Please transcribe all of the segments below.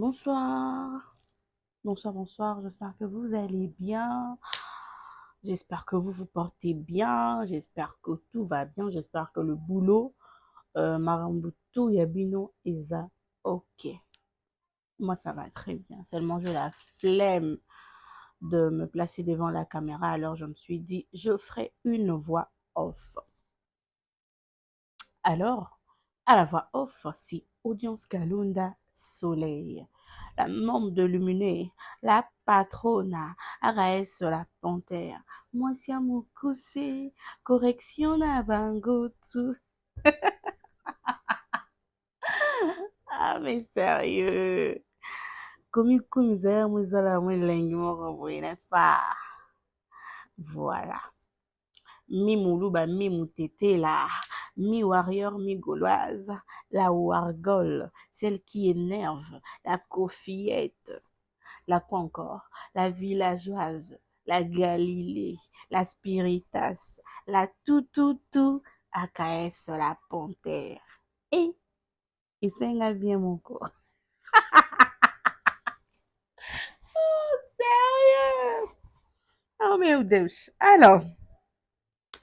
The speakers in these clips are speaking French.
Bonsoir, bonsoir, bonsoir. J'espère que vous allez bien. J'espère que vous vous portez bien. J'espère que tout va bien. J'espère que le boulot, Marambutu Yabino, Isa, ok. Moi, ça va très bien. Seulement, j'ai la flemme de me placer devant la caméra. Alors, je me suis dit, je ferai une voix off. Alors, à la voix off, c'est Audience Kalunda Soleil, la membre de Luminé, la patrona, Araès la panthère, moi si Mukuse, correction à Bangotu. Ah, mais sérieux, comme comme ça, moi, ça la moi, n'est-ce pas? Voilà. Mi Moulouba, mi Moutete là, mi warrior, mi gauloise, la wargole, celle qui énerve, la coffillette, la quoi encore, la villageoise, la Galilée, la spiritas, la tout, AKS la panthère. Et ça bien mon corps. Sérieux? Oh meu Deus. Alors,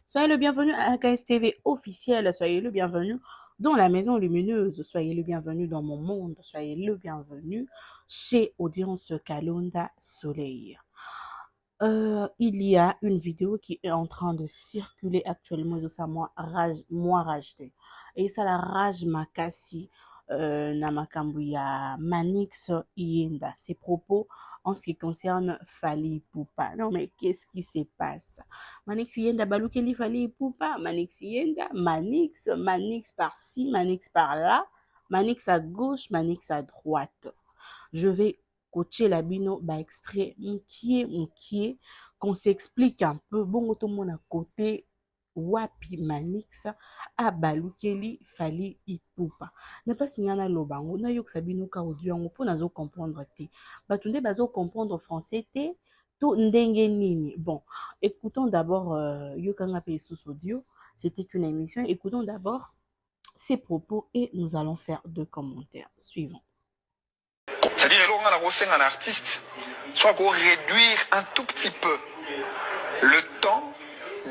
soyez le bienvenu à AKS TV officiel, soyez le bienvenu dans la maison lumineuse, soyez le bienvenu dans mon monde, soyez le bienvenu chez Audience Kalunda Soleil. Il y a une vidéo qui est en train de circuler actuellement, ça moi racheté. Et ça la rage makasi na makambo ya Manix Yenda. Ses propos en ce qui concerne Fally Ipupa. Non mais qu'est-ce qui se passe? Manix Yenda balukeli Fally Ipupa, Manix Yenda, Manix par-ci, Manix par-là, Manix à gauche, Manix à droite. Je vais coacher la bino ba extrait moukié qu'on s'explique un peu bon tout monde à côté wapi Manix a balukeli Fally Ipupa na pas ngana lobango na yok sabino ka audio ngo po nazo comprendre te batunde bazo comprendre français te to ndenge nini. Bon, écoutons d'abord yokanga pe sous audio, c'était une émission, écoutons d'abord ses propos et nous allons faire deux commentaires suivants. C'est-à-dire, un artiste, soit qu'on réduire un tout petit peu le temps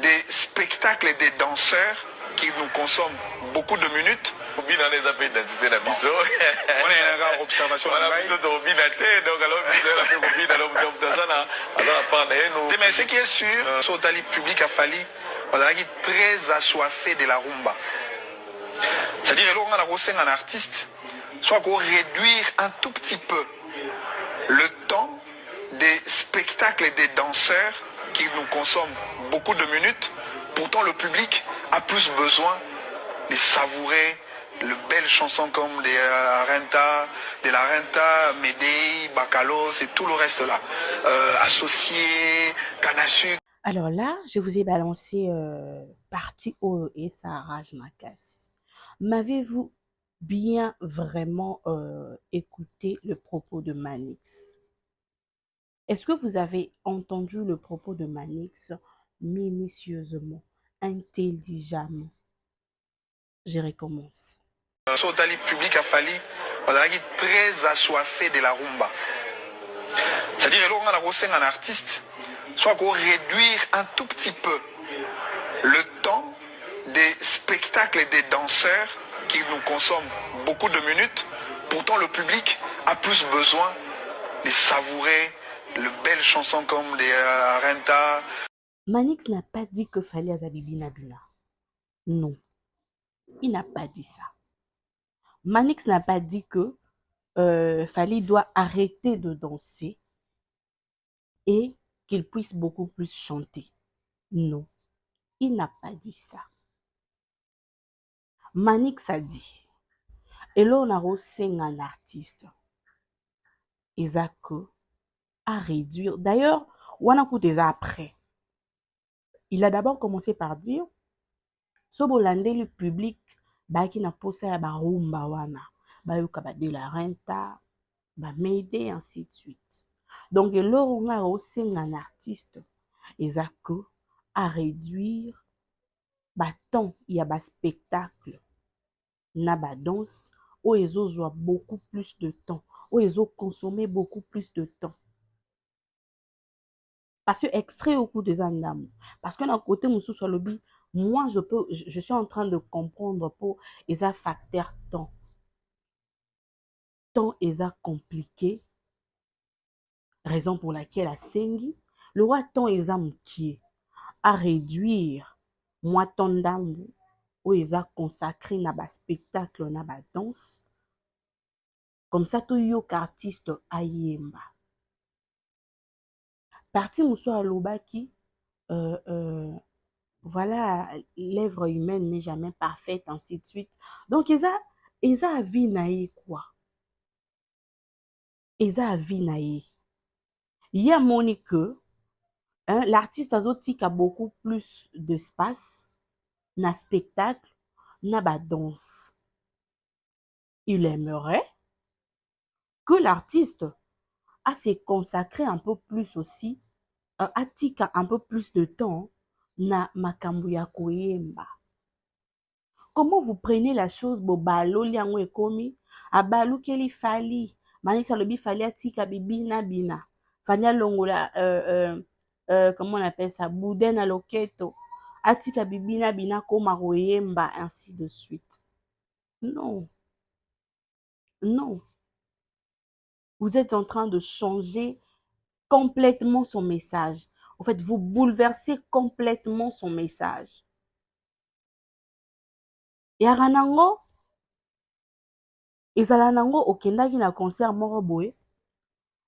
des spectacles et des danseurs qui nous consomment beaucoup de minutes. On est en observation. Mais ce qui est sûr, sur le public a fallu, on a très assoiffé de la rumba. C'est-à-dire, un artiste, soit qu'on réduire un tout petit peu le temps des spectacles et des danseurs qui nous consomment beaucoup de minutes. Pourtant, le public a plus besoin de savourer de belles chansons comme de la Renta, Médée, Bakalos et tout le reste là. Associé, Kanasu. Alors là, je vous ai balancé partie O et ça rage ma casse. M'avez-vous bien vraiment écouté le propos de Manix? Est-ce que vous avez entendu le propos de Manix minutieusement, intelligemment? Je recommence. Sur le public a fallu, on a très assoiffé de la rumba. C'est-à-dire, un artiste, soit qu'on réduire un tout petit peu le temps des spectacles et des danseurs qui nous consomment beaucoup de minutes. Pourtant, le public a plus besoin de savourer de belles chansons comme des Renta. Manix n'a pas dit que Fally Azabibi Nabina. Non, il n'a pas dit ça. Manix n'a pas dit que Fally doit arrêter de danser et qu'il puisse beaucoup plus chanter. Non, il n'a pas dit ça. Manix a dit, et là on a reçu un artiste, Isaac, à réduire. D'ailleurs, on a écouté après. Il a d'abord commencé par dire, Sobolande le public, qui n'a pas ça, rumba wana, de la Renta, m'aider, ainsi de suite. Donc, là on a reçu un artiste, Isaac, à réduire, temps, il y a spectacle, na danse, où ils ont beaucoup plus de temps, où ils ont consommé beaucoup plus de temps. Parce que extrait au coup des âmes. Parce que d'un côté, Moussou soit lobby, moi, je suis en train de comprendre pour les facteurs temps. Temps est compliqué. Raison pour laquelle à Sengi, le roi temps est qui à réduire moi temps d'âme où ils ont consacré na ba spectacle na ba danse. Comme ça, tout yo artiste ayemba. Parti Moussou à Lobaki, voilà, l'œuvre humaine n'est jamais parfaite, ainsi de suite. Donc, ils ont vie naïe quoi? Ils ont vie naïe. Il y a moni que hein, l'artiste azotique a beaucoup plus d'espace, na spectacle, na ba danse. Il aimerait que l'artiste a se consacré un peu plus aussi, a tika un peu plus de temps na makambu ya koyemba. Comment vous prenez la chose bobalo liango ekomi abalu keli fali manisa lobi fali atika bibina bina fanya longola comment on appelle ça boudin à loketo atika bibina bina koma royemba ainsi de suite. Non. Non. Vous êtes en train de changer complètement son message. En fait, vous bouleversez complètement son message. Yaka nango ezala nango okendaki na concert moko boye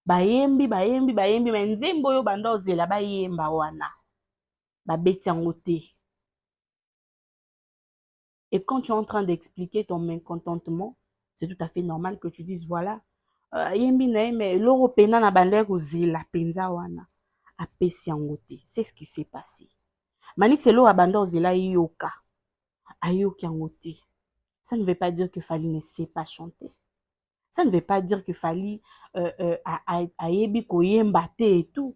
bayembi me nzembo oyo banda ozela bayemba wana babeti yango te. Et quand tu es en train d'expliquer ton mécontentement, c'est tout à fait normal que tu dises voilà yembi na mais loro pena na banda kozela penza wana apesi yango te. C'est ce qui s'est passé. Manix elo abanda ozela yoka ayoki yango te. Ça ne veut pas dire que Fally ne sait pas chanter. Ça ne veut pas dire que Fally ayebi koyemba te et tout.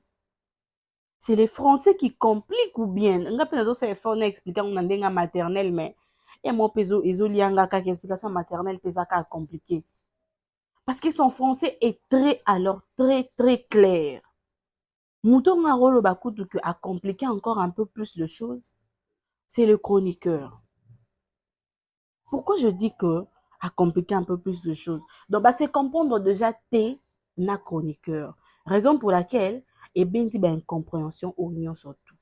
C'est les Français qui compliquent ou bien. Nga pe nazo se effort na expliquer on ndenga maternelle mais et mon peso ezolianga ka explication maternelle pesa ka compliqué. Parce que son français est très clair. Mouton a rôle bakutu que a compliqué encore un peu plus de choses. C'est le chroniqueur. Pourquoi je dis que a compliqué un peu plus de choses? Donc, c'est comprendre déjà t'es na chroniqueur. Raison pour laquelle, et bien, il y a une compréhension au union surtout.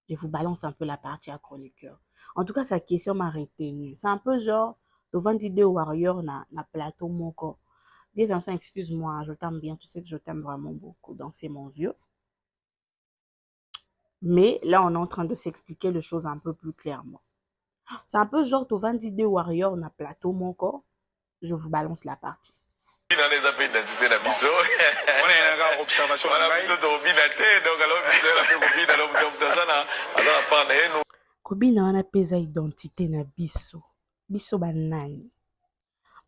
Je vous balance un peu la partie à chroniqueur. En tout cas, sa question m'a retenu. C'est un peu genre, devant l'idée warrior na plateau mon corps. Bien, Vincent, excuse-moi, je t'aime bien. Tu sais que je t'aime vraiment beaucoup. Donc, c'est mon vieux. Mais là, on est en train de s'expliquer les choses un peu plus clairement. C'est un peu genre, tu vas dire warrior na plateau mon corps. Je vous balance la partie. Kobina wana pesa identité na biso. Biso banani.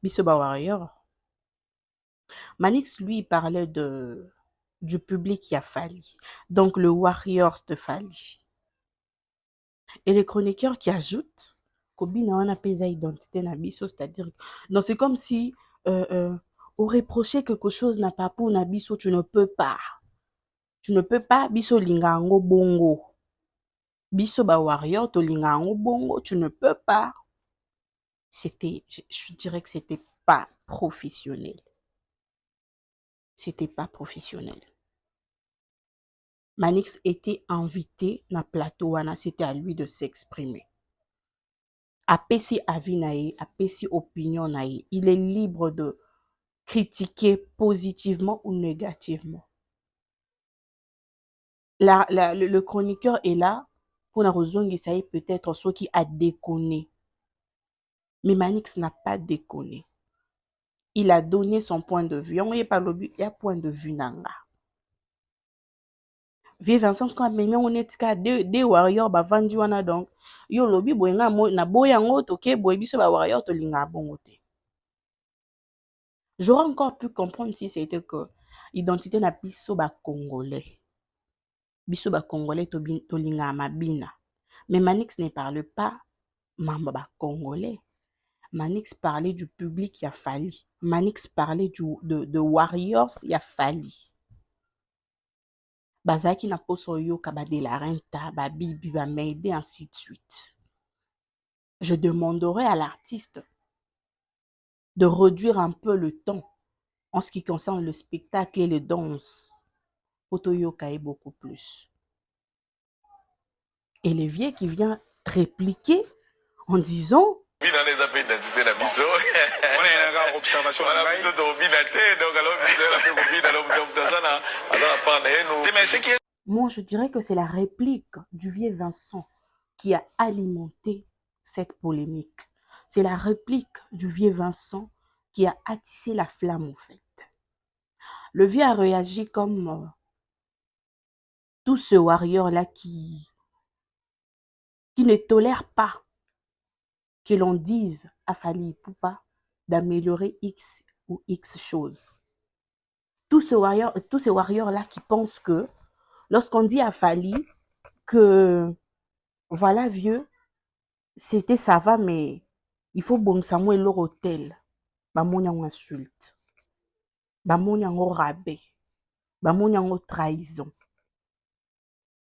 Biso ba warrior. Manix, lui, parlait du public qui a Fally. Donc, le warrior de Fally. Et les chroniqueurs qui ajoutent Kobina wana pesa identité na biso, c'est-à-dire, non, c'est comme si on reprochait quelque chose n'a pas pour na biso, tu ne peux pas. Tu ne peux pas, biso lingango bongo. Biso ba warrior to lingango bongo, tu ne peux pas. C'était, je dirais que c'était pas professionnel. C'était pas professionnel. Manix était invité na plateau wana, c'était à lui de s'exprimer. Apesi avis nae, apesi opinion nae. Il est libre de critiquer positivement ou négativement. Le chroniqueur est là pour la raison que ça est peut-être ceux qui a déconné. Mais Manix n'a pas déconné. Il a donné son point de vue. On y est pas le but, il y a point de vue nanga. Vieux Vincent, ce qu'on a mis on est cas des warriors ba vendu wana donc yo lobby boyenga na boyango toke boye biso ba warrior to linga bongo te. J'aurais encore pu comprendre si c'était que identité na biso ba congolais. Biso ba congolais to linga mabina. Mais Manix ne parle pas mamba ba congolais. Manix parlait du public, il a fallu. Manix parlait de Warriors, il a fallu. Bazaki na poso yoka ba de la renta, ba bibi, ba m'aider, ainsi de suite. Je demanderai à l'artiste de réduire un peu le temps en ce qui concerne le spectacle et les danses. Poto yoka est beaucoup plus. Et Lévier qui vient répliquer en disant On est une observation. moi, je dirais que c'est la réplique du vieux Vincent qui a alimenté cette polémique. C'est la réplique du vieux Vincent qui a attissé la flamme, en fait. Le vieux a réagi comme tout ce warrior-là qui ne tolère pas que l'on dise à Fally Ipupa d'améliorer X ou X choses. Tous ces warriors-là qui pensent que lorsqu'on dit à Fally que voilà vieux, c'était ça va, mais il faut bon Samuel leur hôtel. Bamoni en insulte. Bamoni en rabais. Bamoni en trahison.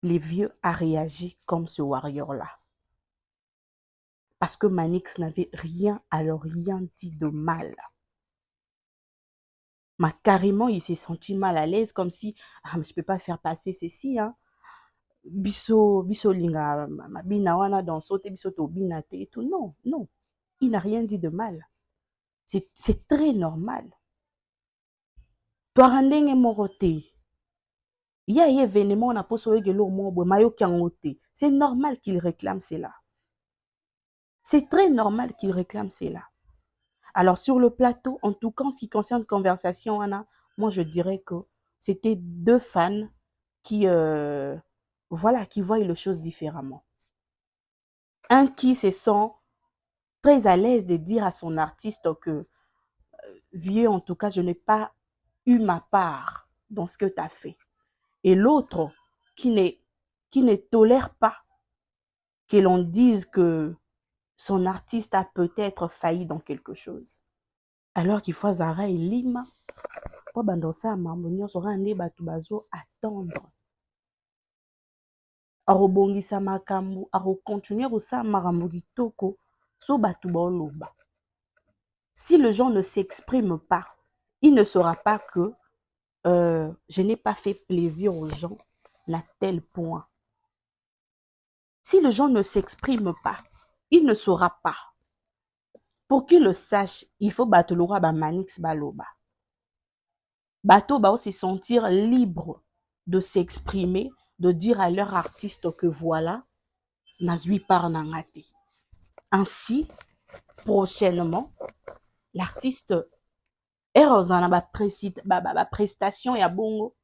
Les vieux a réagi comme ce warrior-là. Parce que Manix n'avait rien, alors rien dit de mal. Mais carrément, il s'est senti mal à l'aise, comme si, ah, mais je peux pas faire passer ceci, hein. Biso linga, bina wana dans saute, biso to bina te et tout. Non, non. Il n'a rien dit de mal. C'est très normal. Toi, rendenge morote. Il y a un événement, on a posé le mayo kiangote. C'est normal qu'il réclame cela. C'est très normal qu'il réclame cela. Alors, sur le plateau, en tout cas, en ce qui concerne conversation, Anna, moi, je dirais que c'était deux fans qui, voilà, qui voient les choses différemment. Un qui se sent très à l'aise de dire à son artiste que, vieux, en tout cas, je n'ai pas eu ma part dans ce que tu as fait. Et l'autre qui ne tolère pas que l'on dise que son artiste a peut-être failli dans quelque chose. Alors qu'il faut Zara et Lima, pour bandosa mambo sera ande batu bazo attendre. Arobongisa makambu, continuer osa makambu kitoko, so batu boloba. Si le gens ne s'exprime pas, il ne saura pas que je n'ai pas fait plaisir aux gens à tel point. Si le gens ne s'exprime pas, il ne saura pas. Pour qu'il le sache, il faut battre le roi Manix Baloba. Bateau va aussi se sentir libre de s'exprimer, de dire à leur artiste que voilà, nazui par nangate. Ainsi, prochainement, l'artiste est dans la prestation et à bongo.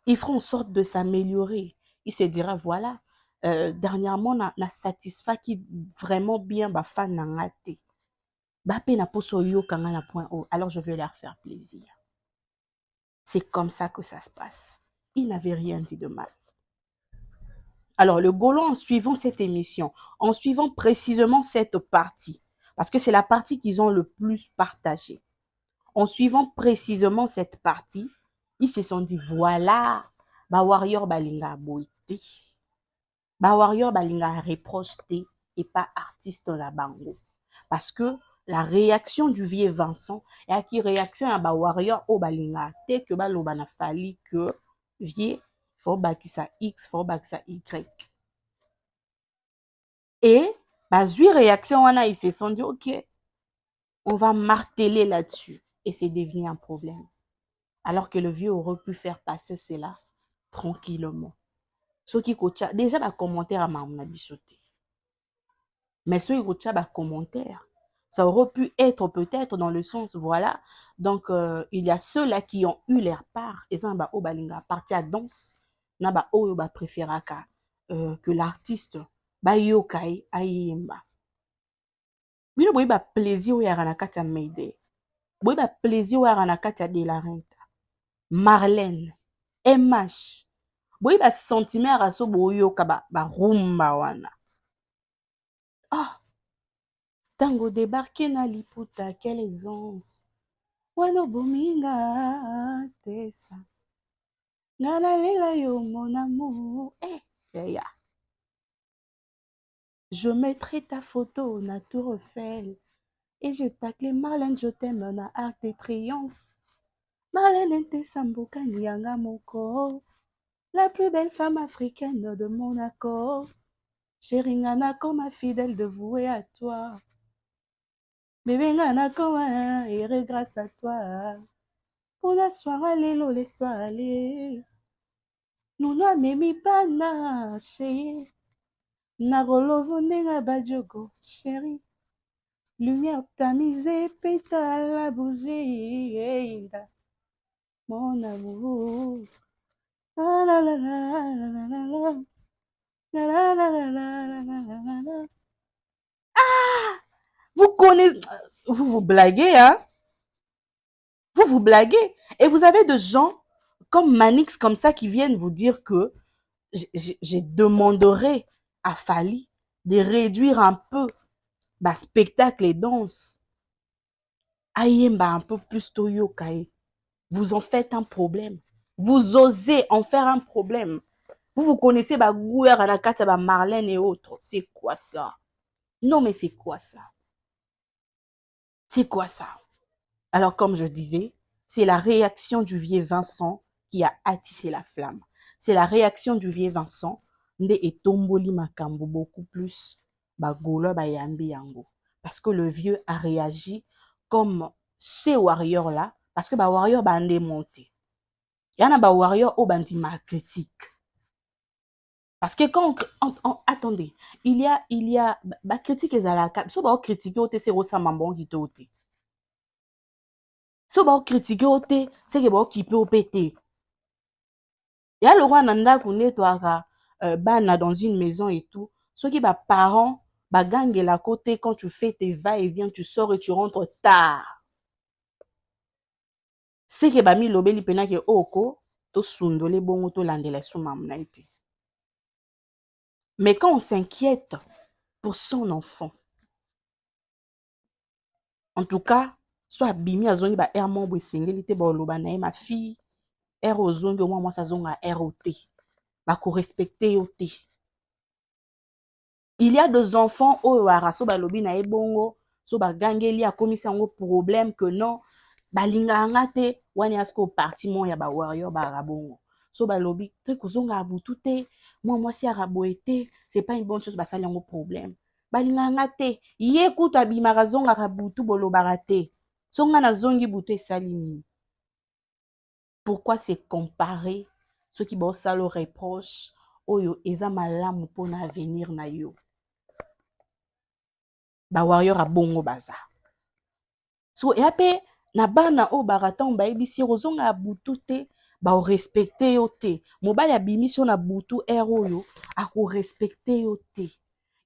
Ils feront en sorte de s'améliorer. Il se dira voilà, dernièrement, na satisfait qui vraiment bien ba fan nangate. Ba pe na poso yo kanga na point haut. Alors je vais leur faire plaisir. C'est comme ça que ça se passe. Il n'avait rien dit de mal. Alors, le Gaulois, en suivant cette émission, en suivant précisément cette partie, parce que c'est la partie qu'ils ont le plus partagée, en suivant précisément cette partie, ils se sont dit, voilà, ba warrior balinga boité, ba warrior balinga reprocheté et pas artiste la bango. Parce que la réaction du vieux Vincent et qui réaction à ba warrior au balinga te que ba loba na fali que vieux faut bakisa X faut bakisa Y. Et bah zui réaction wana ils se sont dit OK, on va marteler là-dessus et c'est devenu un problème. Alors que le vieux aurait pu faire passer cela tranquillement. Ce qui cocha déjà ba commentaire à ma bisoté. Mais ceux qui cocha ba commentaire ça aurait pu être peut-être dans le sens, voilà. Donc, il y a ceux-là qui ont eu leur part. Et ça, au balinga, partie à danse, na ba o ba préféraka que l'artiste ba yokai ayemba. Bino boy ba plaisir ou yara na kati ya Mayday. Boy ba plaisir ou yara na kati ya De La Renta. Marlène, MH. Boy ba sentiment raso bo yoka ba rumba wana. Ah. Tango débarqué na liputa, quelle aisance. Wano bominga tesa. Ngana lela yo mon amour. Yeah. Je mettrai ta photo na Tour Eiffel. Et je taclais Marlène, je t'aime na Arc de Triomphe. Marlène tesa mboka nyanga moko. La plus belle femme africaine de mon accord. Chérie ngana comme fidèle dévouée à toi. Bébé ngana comme un héros grâce à toi. Pour la soirée, lelo, laisse-toi aller. Nous n'avons même pas chérie. Narolovo nenga badjogo, chérie. Lumière tamisée, pétale la bougie. Mon amour. La la la la la la la la. La la la la la la la la. Vous connaissez, vous vous blaguez, hein? Vous vous blaguez. Et vous avez des gens comme Manix comme ça qui viennent vous dire que je demanderai à Fally de réduire un peu bah, spectacle et danse. Ayemba un peu plus Toyo Kae. Vous en faites un problème. Vous osez en faire un problème. Vous connaissez bah, Gouer à la carte, bah, Marlène et autres. C'est quoi ça? Non, mais c'est quoi ça? C'est quoi ça? Alors, comme je disais, c'est la réaction du vieux Vincent qui a attissé la flamme. C'est la réaction du vieux Vincent nde etomboli makambo beaucoup plus bagolo bayambi yango. Parce que le vieux a réagi comme ces warriors-là, parce que ba warrior bande monté. Yana ba warrior au bandi ma critique. Parce que quand attendez, il y a ba critique ezalaka, so ba critiquer ote c'est rosa mambon qui ote. So ba critiquer ote c'est que ba qui peut péter. Ya le roi nanda kunetwaka bana dans une maison et tout, ceux qui ba parents ba gangue la côté quand tu fais tes va-et-vient, tu sors et tu rentres tard. C'est que ba mi lobeli pena ke oko to sundole bongo to landela suma mnaiti. Mais quand on s'inquiète pour son enfant, en tout cas, soit bimi azongi ba air mombo esengeli te ba oloba na ma fille, air ozongi moi ça zonga air oté. Ba ko respecter oté. Il y a des enfants au araso balobi na ebongo so bagangeli akomisa ngo problème que non balinga ngate wani asko parti mon ya ba warrior ba rabongo so balobi te kozonga abutu te moi si arabo été c'est pas une bonne chose basali ngo problème balinga ngate ye kutu abimaka zonga rabutu bolobaka te songa na zongi butu esali nini. Pourquoi c'est comparer ceux qui bon salo reproche oyo eza malamu pona avenir na yo. Ba warrior a bongo baza. So yape na bana o baraton ba ebisi rozonga abutu te ba o respecter yo te. Mobali abimisio na butu ero yo a ko respecter yo te.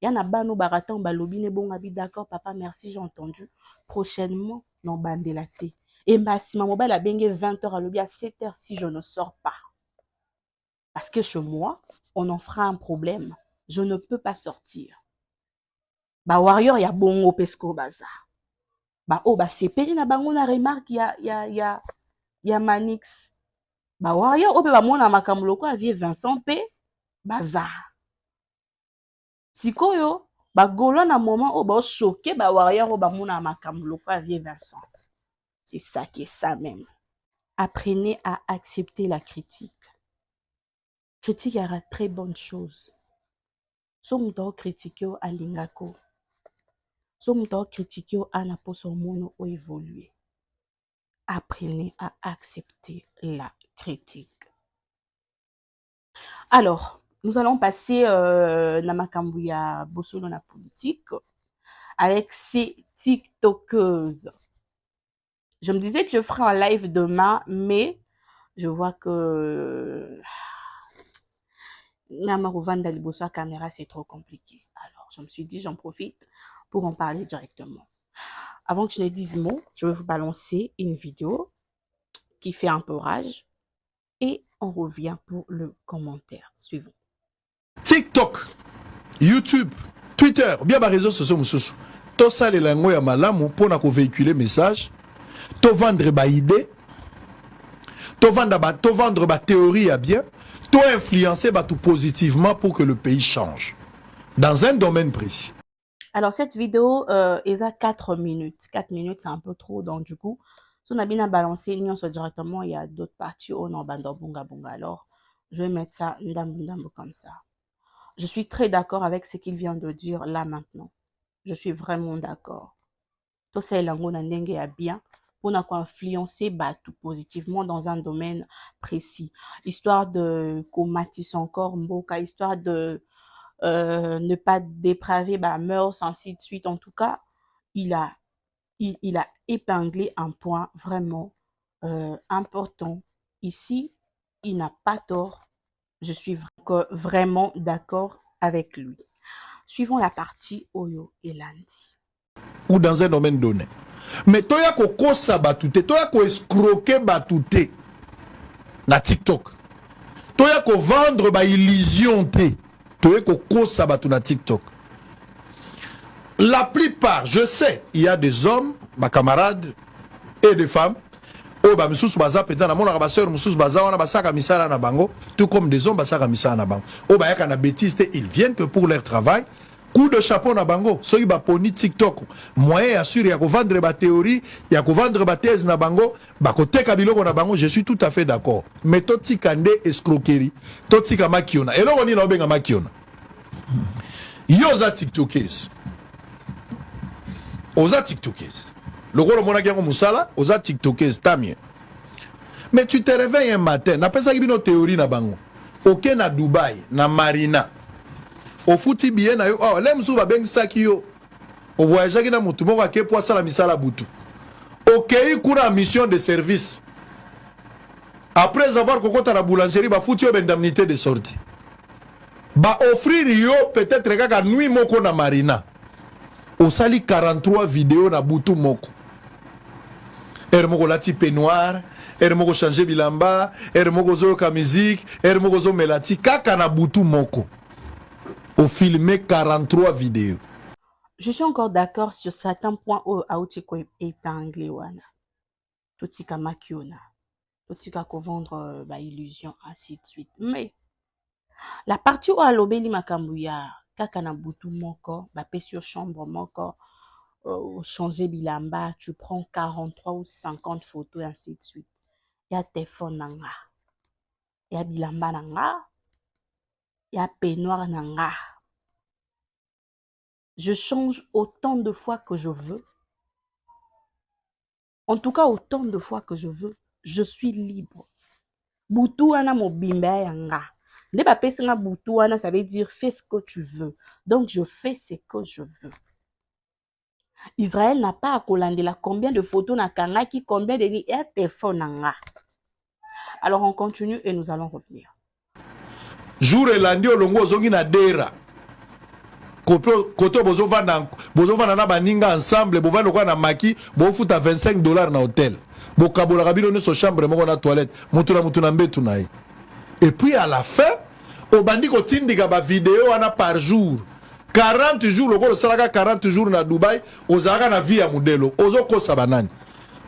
Ya na bana o baraton ba lobine bonga bi d'accord papa merci j'ai entendu. Prochainement non bandela te. Et massima mobali a bengue 20h à lobi à 7h si je ne sors pas. Parce que chez moi, on en fera un problème. Je ne peux pas sortir. Ba warrior ya bongo pesco baza. Ba o ba sepeli na bango na remarque ya Manix. Ba warrior o pe ba mona makambo loko avie Vincent pe baza. Sikoyo ba golo na moment o ba choqué ba warrior o ba mona makambo loko avie Vincent. C'est ça qui est ça même. Apprenez à accepter la critique. Critique est une très bonne chose. So muto critiquer à lingako. So muto critiquer à na poso mono o évoluer. Apprenez à accepter la critique. Alors, nous allons passer na makambu ya bosolo na politique avec ces TikTokeuses. Je me disais que je ferai un live demain, mais je vois que Namarovanda liboso à caméra c'est trop compliqué. Alors, je me suis dit j'en profite pour en parler directement. Avant que je ne dise mot, je vais vous balancer une vidéo qui fait un peu rage et on revient pour le commentaire suivant. TikTok, YouTube, Twitter, bien les réseaux sociaux, to salela yango ya malamu mpona kovéhiculer message, to vendre ba idée, to vendre ba théorie ya bien, to influencer ba tout positivement pour que le pays change dans un domaine précis. Alors, cette vidéo, est à 4 minutes. 4 minutes, c'est un peu trop, donc du coup, si on a bien balancé, directement, il y a d'autres parties au nom bando bunga bunga. Alors, je vais mettre ça ndambu comme ça. Je suis très d'accord avec ce qu'il vient de dire là maintenant. Je suis vraiment d'accord. Tout ça, il y a bien pour influencer tout positivement dans un domaine précis. Histoire de comatis encore mboka, histoire de ne pas dépraver mœurs, ainsi de suite. En tout cas, il a épinglé un point vraiment important. Ici, il n'a pas tort. Je suis vraiment d'accord avec lui. Suivons la partie Oyo et Landi. Ou dans un domaine donné. Mais toya ko kosa batute, toya ko escroquer batute na TikTok. Toya ko vendre ba illusion te. Toya ko kosa batu na TikTok. La plupart, je sais, il y a des hommes, ma camarades et des femmes. Oh ba misusu baza peta na mona ba sœur misusu baza wana basaka misala na bango, tout comme des hommes basaka misala na bango. Oh ba yaka na bêtise te, ils viennent que pour leur travail. Coup de chapeau na bango, soki ba poni TikTok. Moyen assure ya ko vendre ba théorie, ya ko vendre ba thèse na bango, ba ko teka biloko na bango, je suis tout à fait d'accord. Mais to tikande escroquerie, to tika makiona. Eloko ni na obenga makiona. Yoza TikTokers. Oza TikTokers. Le gros mona qui a musala, oza TikTokers, tamie. Mais tu te réveilles un matin, n'a pas ça qui bino théorie na bango. Ok na Dubaï, na Marina. Au fouti bien na yo, oh, lem sou ba beng saki yo. Au voyage qui na mutu moko ake po sala misala butu. Ok, kuna mission de service. Après avoir kokota na boulangerie, ba fouti yo indemnité de sortie. Ba offrir yo peut-être kaka nuit moko na Marina. Au sali 43 vidéos na butu moko. Moko lati peignoir, moko changer bilamba, moko zo ka musique, moko zo melati kaka na butu moko. Au filmé 43 vidéos. Je suis encore d'accord sur certains points où Aouchiko épinglé wana. Totika makiona. Totika ko vendre illusion, ainsi de suite. Mais la partie où alobeli makambuya kaka na butu moko, sur chambre moko, changer bilamba, tu prends 43 ou 50 photos, et ainsi de suite. Il y a téléphone nanga, il y a bilamba nanga, il y a peignoir nanga. Je change autant de fois que je veux. En tout cas, autant de fois que je veux. Je suis libre. Boutou ana mobimba yanga. Ne pas pèse nga boutou ana, ça veut dire fais ce que tu veux. Donc je fais ce que je veux. Israël n'a pas à coller combien de photos na kangaki, combien de téléphone nanga. Alors on continue et nous allons revenir. Jour et lundi olongo zongi na dera. Koto bozo vana na baninga ensemble, bo vana kwa na maki, bo futa $25 na hôtel. Bo kabola kabilo ne so chambre moko na toilette, mutu na mbetu na ye. Et puis à la fin, au bandi ko tindika ba vidéo ana par jour. 40 jours, le gros salaka 40 jours na Dubaï, ozaka na vie ya modelo, ozo kosa banani.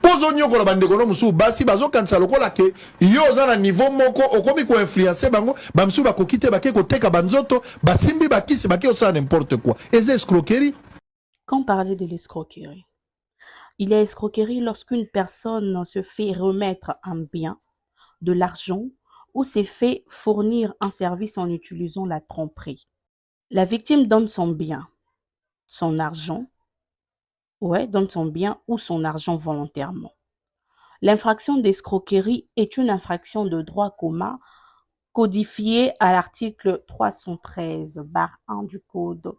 Pozo nyoko la bande kono musu basi bazo kansa lokola ke yo za na niveau moko okomi ko influencer bango bamsu ba kokite ba ke ko teka banzoto basimbi bakisi ba ke osa n'importe quoi. Et c'est escroquerie. Quand on parlait de l'escroquerie, il y a escroquerie lorsqu'une personne se fait remettre un bien, de l'argent, ou se fait fournir un service en utilisant la tromperie. La victime donne son bien, son argent, donne son bien ou son argent volontairement. L'infraction d'escroquerie est une infraction de droit commun codifiée à l'article 313-1 du Code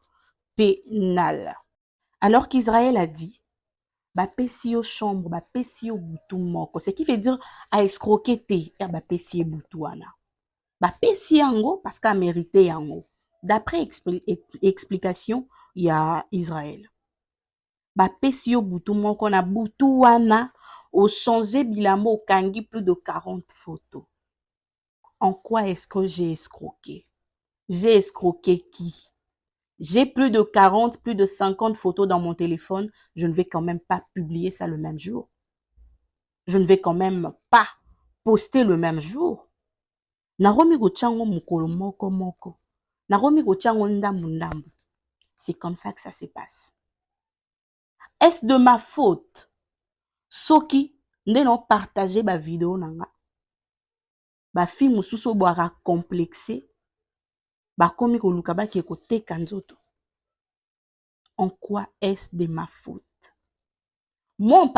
pénal. Alors qu'Israël a dit, pesi yo chambre, pesi yo butu moko, ce qui veut dire à escroquer te, pesi butu wana. Pesi yango parce qu'a mérité yango. D'après explication, il y a Israël. Pesi yo butu moko na butu wana, au changer bilamo kangi plus de 40 photos. En quoi est-ce que j'ai escroqué? J'ai escroqué qui? J'ai plus de 40, plus de 50 photos dans mon téléphone. Je ne vais quand même pas publier ça le même jour. Je ne vais quand même pas poster le même jour. Naromi gochango mukolo moko moko. Naromi gochango ndambu ndambu. C'est comme ça que ça se passe. Est-ce de ma faute? Soki, nde non partager ba vidéo nanga. Ba fi mususu boara complexé. Ba komi ko luka ba ki ko teka nzoto. En quoi est-ce de ma faute? Moi, en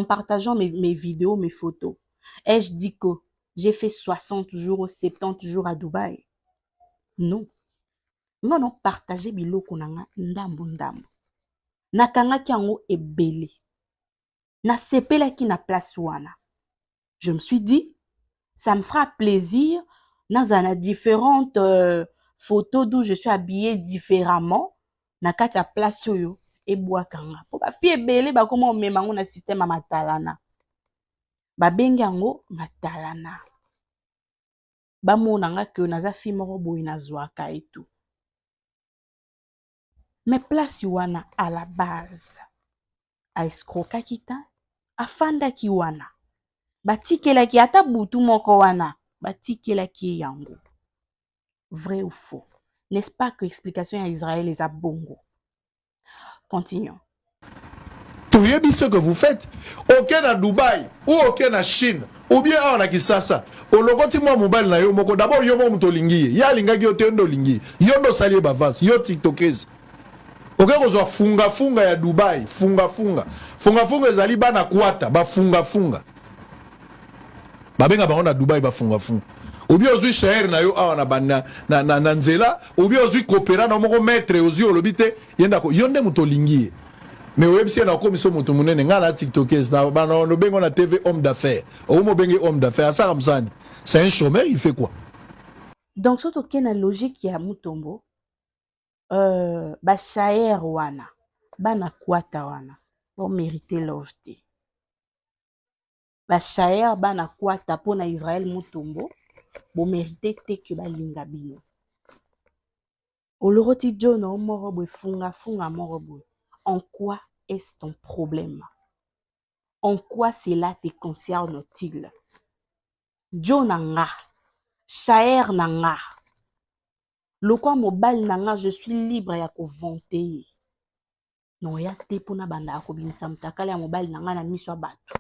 partageant mes vidéos, mes photos, ai-je dit que j'ai fait 60 jours ou 70 jours à Dubaï? Non. Non, partager biloko nanga ndambu ndambu. Nakanga kiango ebele. Na sepela ki na place wana. Je me suis dit, ça me fera plaisir. Nazana différentes photos d'où je suis habillée différemment. Nakati a place yo. Ebwakanga. Po ba fi ebele ba koma omemango na système a matalana. Ba bengi yango matalana. Ba monanga ke naza fi moko boye nazwaka et tout. Mais place wana à la base. A escroka kita. Afanda ki wana. Batikela ki ata butu moko wana. Batikela ki yango. Vrai ou faux? N'est-ce pas que explication à Israël les a bongo? Continuons. Vous voyez ce que vous faites. Aucun à Dubaï, ou aucun à Chine, ou bien en a Kisasa. Au logoti moi mobile na yo moko. D'abord yo mo mutolingi. Ya linga ki yote ndo lingi. Yondo sali bavas. Yo tiktokez. Aucun kozwa funga funga ya Dubaï. Funga funga. Funga funga ezali bana kwata. Ba funga funga. Babenga bango na Dubaï ba funga funga. Ou bien ozui shahir na yo awa na nzela. Ou bien ozui kopera na moko maître ozui olobite. Yenda ko. Yonde mutolingi. Mais website na komiso mutu munene nga na tiktokers na bana no bengo na TV homme d'affaires. Ou mo bengi homme d'affaires ça comme ça. C'est un chômeur, il fait quoi? Donc soto kena logique ya mutombo ba shaer wana bana kwata wana pour mériter love te. Ba shaer bana kwata pour na Israël mutombo pour mériter te que ba linga bino. Oloroti John morobo funga funga morobo. En quoi est-ce ton problème? En quoi cela te concerne-t-il? John nanga, Shaer nanga, lokwa mobile nanga, je suis libre ya ko vanter. Non ya te pona banda ko bimisa mutakala ya mobile nanga na miso bato.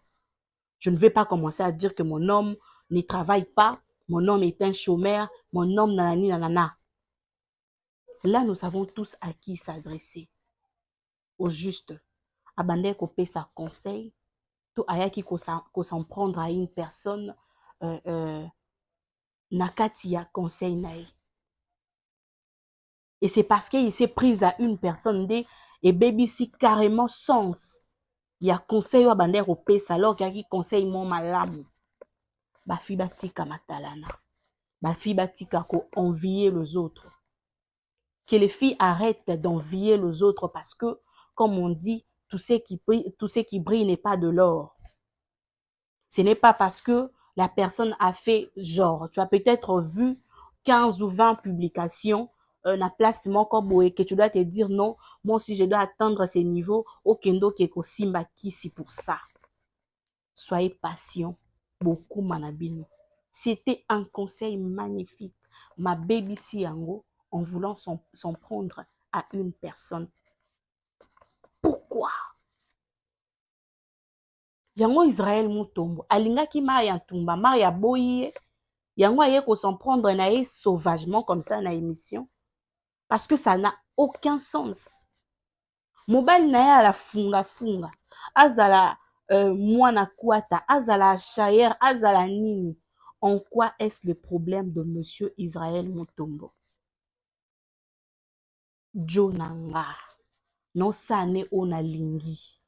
Je ne vais pas commencer à dire que mon homme ne travaille pas, mon homme est un chômeur, mon homme nanani nanana. Là nous savons tous à qui s'adresser. Au juste. Abandé ko pesa conseil, to ayaki ko s'en prendre à une personne nakati ya conseil nae. Et c'est parce qu'il s'est pris à une personne et baby si carrément sens. Il y a conseil wa bandé ko pesa alors qu'il y a qui conseil mon malamu. Ba fi batika matalana. Ba fi batika ko envier les autres. Que les filles arrêtent d'envier les autres parce que comme on dit tout ce qui brille n'est pas de l'or. Ce n'est pas parce que la personne a fait genre, tu as peut-être vu 15 ou 20 publications, na place moko boye, que tu dois te dire non, moi si je dois atteindre ces niveaux, okendo keko simba kisi pour ça. Soyez patient, beaucoup manabino. C'était un conseil magnifique. Ma baby si yango, en voulant s'en prendre à une personne. Pourquoi? Yango Israël mutombo. Alingaki Maria Tumba, Maria Boye. Yango aye ko s'en prendre na ye sauvagement comme ça na émission. Parce que ça n'a aucun sens. Mobile na ye à la funga funga. Azala mwana kwata, azala shayer, azala nini. En quoi est-ce le problème de monsieur Israël Mutombo? Jonanga. Non, ça n'est on lingi.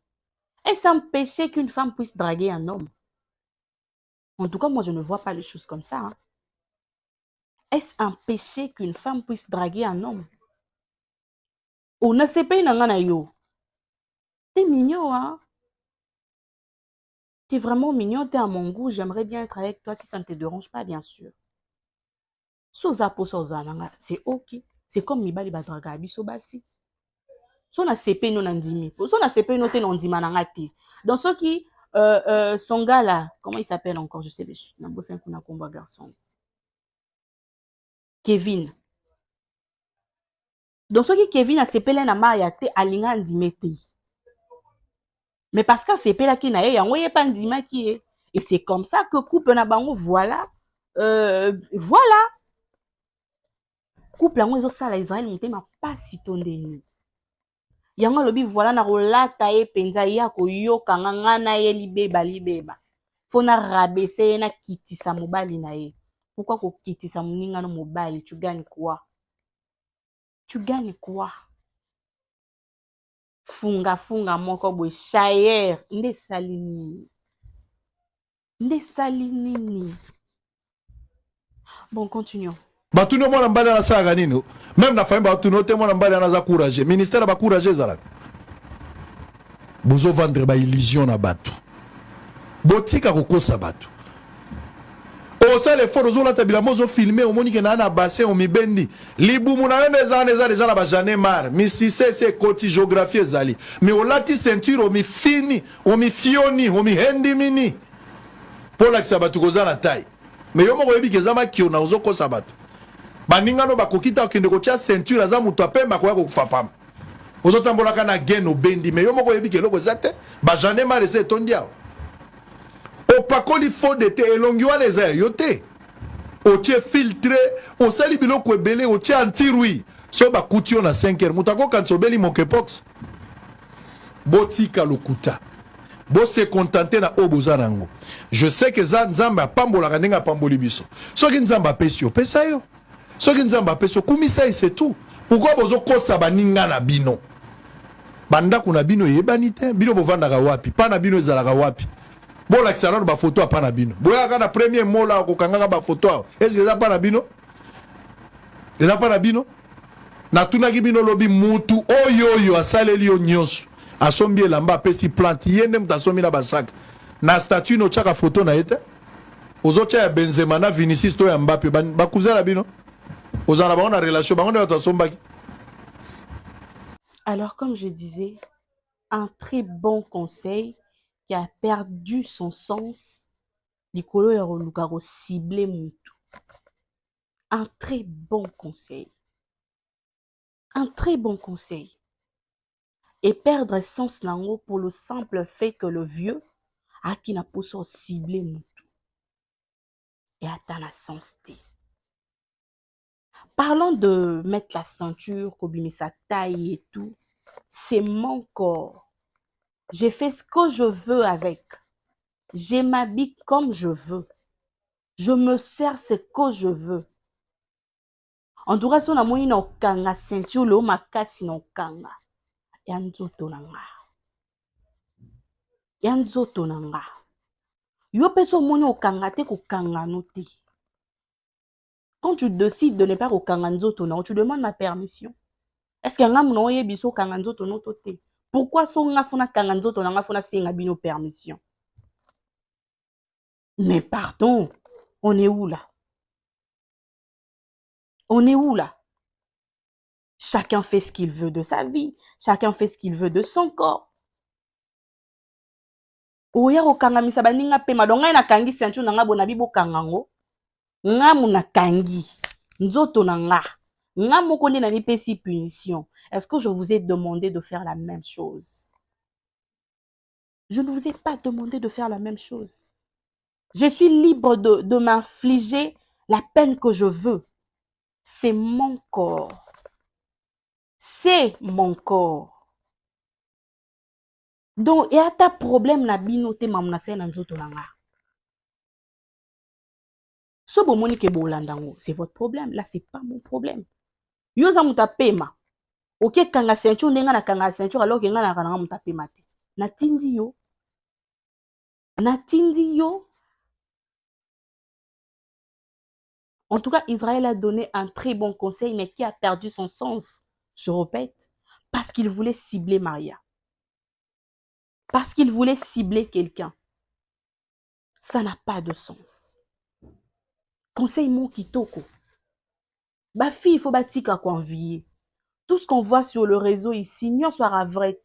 Est-ce un péché qu'une femme puisse draguer un homme? En tout cas, moi, je ne vois pas les choses comme ça. Hein. Est-ce un péché qu'une femme puisse draguer un homme? On ne sait pas yo. T'es mignon, hein? T'es vraiment mignon, t'es à mon goût. J'aimerais bien être avec toi si ça ne te dérange pas, bien sûr. Soza po soza nanga, c'est ok. C'est comme mibali badraga biso basi. So na CP no nandimi. So na CP no te nandima na ngati. Donc ceux qui son gars là, comment il s'appelle encore, je sais pas, na bossa un kuna combat garçon. Kevin. Donc ceux qui Kevin a CP là na maya te alinga ndimete. Mais parce que CP là qui na ye yango ye pas ndima qui est. Et c'est comme ça que couple na bango voilà. Voilà. Couple yango ezo sala Israël motema pasi tondeni. Yango lobi voilà na rolata ye penza ya koyoka nganga na ye libeba. Fona rabaisser ye na kitisa mobali na ye. Pourquoi ko kitisa moninga no mobali? Tu gagnes quoi? Tu gagnes quoi? Funga moko boy shayer nde salini. Bon, continuons. Batuno mwana mbali na saga nini? Même na famille batuno te mwana mbali na za courage. Ministère ba courage zala. Bozo vendre ba illusion na batu. Botika kokosa batu. O ça les photos la tabila mozo filmer o moni ke na bassin o mibendi. Libu muna neza déjà na ba jané mar. Mi si c'est côté géographie zali. Mais o lati ceinture o mi fini, o mi fioni, o mi hendi mini. Pour la sabatu koza na taille. Mais yo moko yebi kezama kio na ozo kosa batu. Baninga no bakokita okende ko tia ceinture aza mutu apemba ko ko fapam. Ozo tambola kana geno bendi mais yo moko yebi ke loko zate ba jané mar ese tondiao. O pakoli fo de te elongi wana eza yo te. O tie filtré, o sali biloko ebele, o tie anti-rouille. So bakuti yo na 5 heures. Mutako kansobeli monkeypox. Botika lokuta. Bo se contenter na obozanango. Je sais que Nzamba pambola kanenga pamboli biso. Soki Nzamba pesio, pesa yo. Soki Nzamba pesio, kumisa c'est tout. Pourquoi bozo kosa baninga na bino? Banda kuna bino yebani te, bino bovandaka wapi, pa na bino ezalaka wapi. Bon la kisana ba photo apa na bino. Boya kana premier mot là ko kangaka ba photo. Est-ce que ça pas na bino? Eza pa na bino? Na tunaki bino lobi mutu oyo asaleli yo nyonso. Asombi elamba pesi plante yende mutasomi na basaka. Na statue no chaka photo na ete. Ozocha ya Benzema na Vinicius to ya Mbappé bakuza la bino. Ozana ba na relation ba on tasombaki. Alors comme je disais, un très bon conseil qui a perdu son sens, Nicolo et Rolugaro ciblé Moutou. Un très bon conseil. Un très bon conseil. Et perdre sens nango pour le simple fait que le vieux a qui n'a pas ciblé Moutou. Et atteint la sens T. Parlons de mettre la ceinture, combiner sa taille et tout. C'est mon corps. Je fais ce que je veux avec. Je m'habille comme je veux. Je me sers ce que je veux. En tout cas, si on a moyen na kanga ceinture, le makasi na kanga. Yanzoto nanga. Yanzoto nanga. Yo peso moyen okanga te ko kanga note. Quand tu décides de ne pas okanga nzoto na, tu demandes ma permission. Est-ce que nga mno yebiso kanga nzoto no te? Pourquoi so nga fona kanga nzoto na nga fona singa bino permission? Mais pardon, on est où là? On est où là? Chacun fait ce qu'il veut de sa vie. Chacun fait ce qu'il veut de son corps. Oya okanga misa baninga pema donga na kangi ceinture na nga bona bibo kangango. Nga muna kangi. Nzoto na nga. Nga moko nde na mipesi punition. Est-ce que je vous ai demandé de faire la même chose? Je ne vous ai pas demandé de faire la même chose. Je suis libre de m'infliger la peine que je veux. C'est mon corps. C'est mon corps. Donc, il y a ta problème na binote mamnase na nzoto nanga. So bomoni ke bolandango, c'est votre problème. Là, c'est pas mon problème. Yo za muta pema. Ok, kanga ceinture ndenga na kanga ceinture alors que nga na kanga muta pema te. Natindi yo. Natindi yo. En tout cas, Israël a donné un très bon conseil, mais qui a perdu son sens. Je répète, parce qu'il voulait cibler Maria. Parce qu'il voulait cibler quelqu'un. Ça n'a pas de sens. Conseil mon kitoko. Bah, fille, il faut bâtir à convier. Tout ce qu'on voit sur le réseau ici, n'y en soit vrai.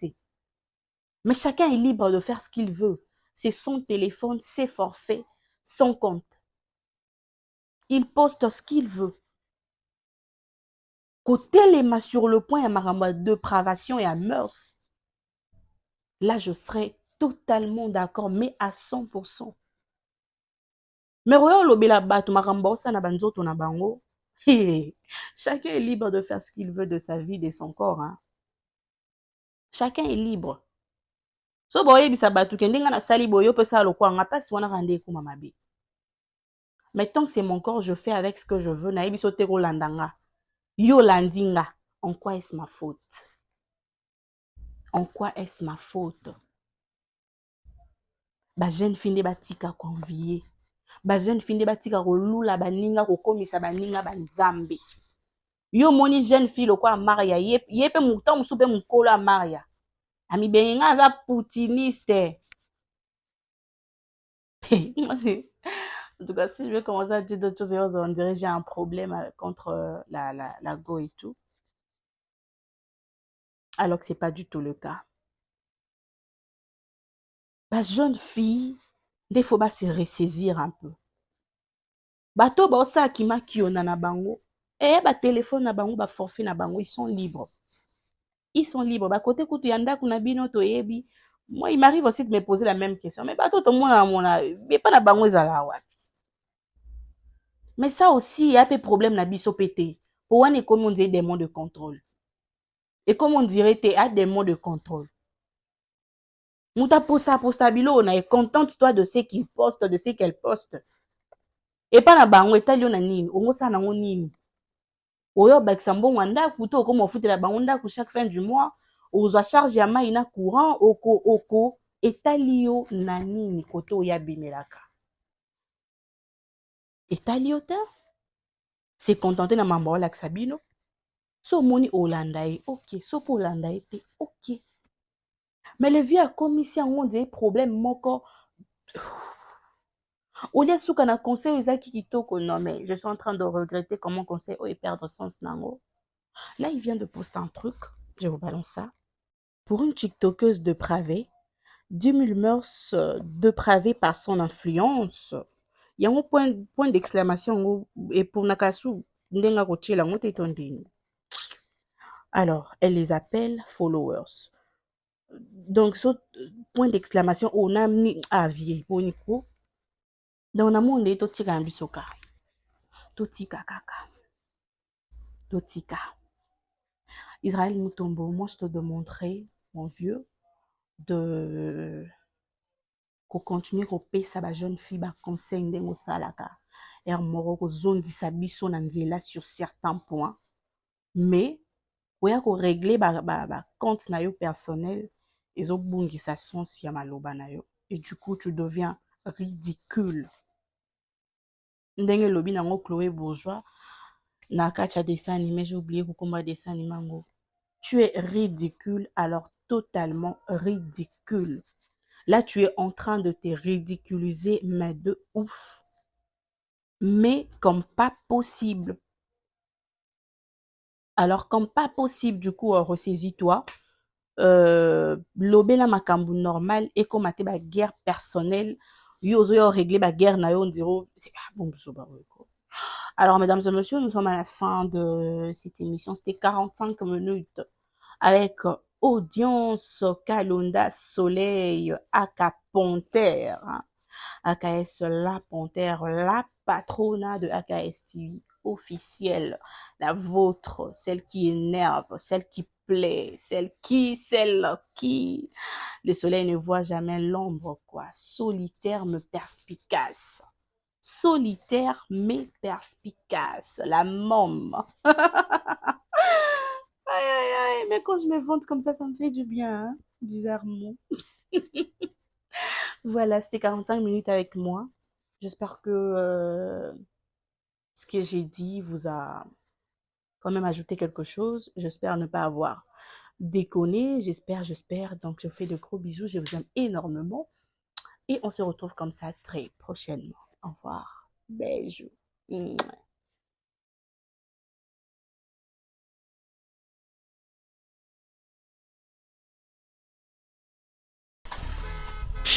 Mais chacun est libre de faire ce qu'il veut. C'est son téléphone, ses forfaits, son compte. Il poste ce qu'il veut. Côté les mains sur le point, il y a de dépravation et à mœurs. Là, je serais totalement d'accord, mais à 100%. Mais regarde l'obéla bato marambo ça na banzoto na bango. Chacun est libre de faire ce qu'il veut de sa vie, de son corps. Hein. Chacun est libre. So boye bisa bato kendinga na sali boyo pe ça lo kwa nga pasi wana rande ko mamabe. Mais tant que c'est mon corps, je fais avec ce que je veux. Na biso te ko landanga. Yo landinga. En quoi est-ce ma faute? En quoi est-ce ma faute? Ba jeune fille batika convier. Ba jeune fille batika kolula baninga kokomisa baninga banzambe. Yo moni jeune fille lo kwa Maria yepe muta musupe mukolo Maria. Ami benga za poutiniste. En tout cas, si je vais commencer à dire d'autres choses, on dirait que j'ai un problème contre la go et tout. Alors que c'est pas du tout le cas. La jeune fille, des fois, se ressaisir un peu. Bato ba osa kima kiona na bango. Ba téléphone na bango, ba forfait na bango, ils sont libres. Ils sont libres. Ba côté kutu yanda kuna bino to yebi. Moi, il m'arrive aussi de me poser la même question. Mais bato to mona mais pas na bango ezala wapi. Mais ça aussi, il y a des problèmes na biso pété. Pour on est comme on dit des mots de contrôle. Et comme on dirait, tu as des mots de contrôle. Mouta posta bilo, on est contente toi de ce qu'il poste, de ce qu'elle poste. Et pas na bango etali na nini, ongo sa nango nini. Oyo baksambo wanda kuto comme on fout la bangonda ku chaque fin du mois, ozo charge ya mai na courant oko etali yo na nini koto ya bimelaka. Etali yo ta? C'est contenté na mambo la Sabino. So moni Hollandais, ok. So pour Hollandais, ok. Mais le vieux a commis si on dit problème moko. Au lieu de na conseil aux qui kitoko non mais je suis en train de regretter comment conseil et perdre sens nango. Là il vient de poster un truc, je vous balance ça. Pour une tiktokeuse dépravée, 10 000 mœurs dépravées par son influence. Il y a un point d'exclamation et pour nakasu ndenga kochela ngote tondini. Alors, elle les appelle followers. Donc, ce point d'exclamation, on a mis à vie pour Nico. Donc, on a mis totika ambisoka. Totika kaka. Totika. Israël Mutombo, moi, je te demanderai, mon vieux, de continuer à payer sa jeune fille, ba conseil ndengo salaka. Er moroko zone qui s'abisso nanzela sur certains points. Mais, oya ko régler ba compte na yo personnel. Ezobungisa sens ya maloba na yo et du coup tu deviens ridicule. Ndenge lobi nango Chloé Bourgeois na kacha dessin animé, j'ai oublié comment dessin animé ngo. Tu es ridicule, alors totalement ridicule. Là tu es en train de te ridiculiser mais de ouf. Mais comme pas possible. Alors comme pas possible du coup ressaisis-toi. Lobela makambu normal et comme ate ba guerre personnelle yo régler ba guerre na yo ndiro bon alors mesdames et messieurs nous sommes à la fin de cette émission, c'était 45 minutes avec audience Kalonda Soleil aka Panthère AKS la Panthère, la patrona de AKS TV officielle, la vôtre, celle qui énerve, celle qui plaît, celle qui le soleil ne voit jamais l'ombre, quoi. Solitaire mais perspicace. Solitaire mais perspicace. La môme. Aïe, aïe, aïe. Mais quand je me vante comme ça me fait du bien, hein, bizarrement. Voilà, c'était 45 minutes avec moi. J'espère que ce que j'ai dit vous a quand même ajouté quelque chose. J'espère ne pas avoir déconné. J'espère. Donc, je fais de gros bisous. Je vous aime énormément. Et on se retrouve comme ça très prochainement. Au revoir. Bisous.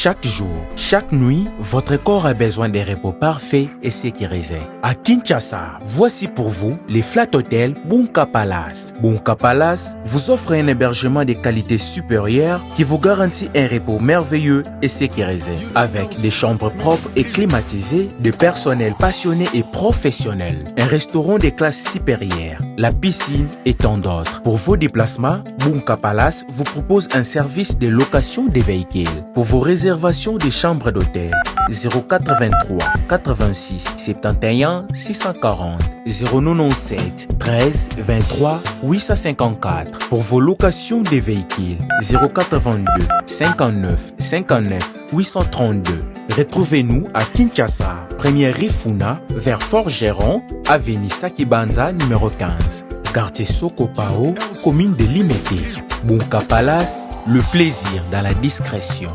chaque jour, chaque nuit, votre corps a besoin d'un repos parfait et sécurisé. À Kinshasa, voici pour vous les Flat Hotels Bunka Palace. Bunka Palace vous offre un hébergement de qualité supérieure qui vous garantit un repos merveilleux et sécurisé, avec des chambres propres et climatisées, de personnel passionné et professionnel, un restaurant de classe supérieure, la piscine et tant d'autres. Pour vos déplacements, Bunka Palace vous propose un service de location des véhicules. Pour vos réservations des chambres d'hôtel, 083 86 71 640 097 13 23 854. Pour vos locations des véhicules, 082 59 59 832. Retrouvez-nous à Kinshasa, première Rifuna, vers Forgeron, avenue Sakibanza numéro 15, quartier Sokopao, commune de Limete. Bunka Palace, le plaisir dans la discrétion.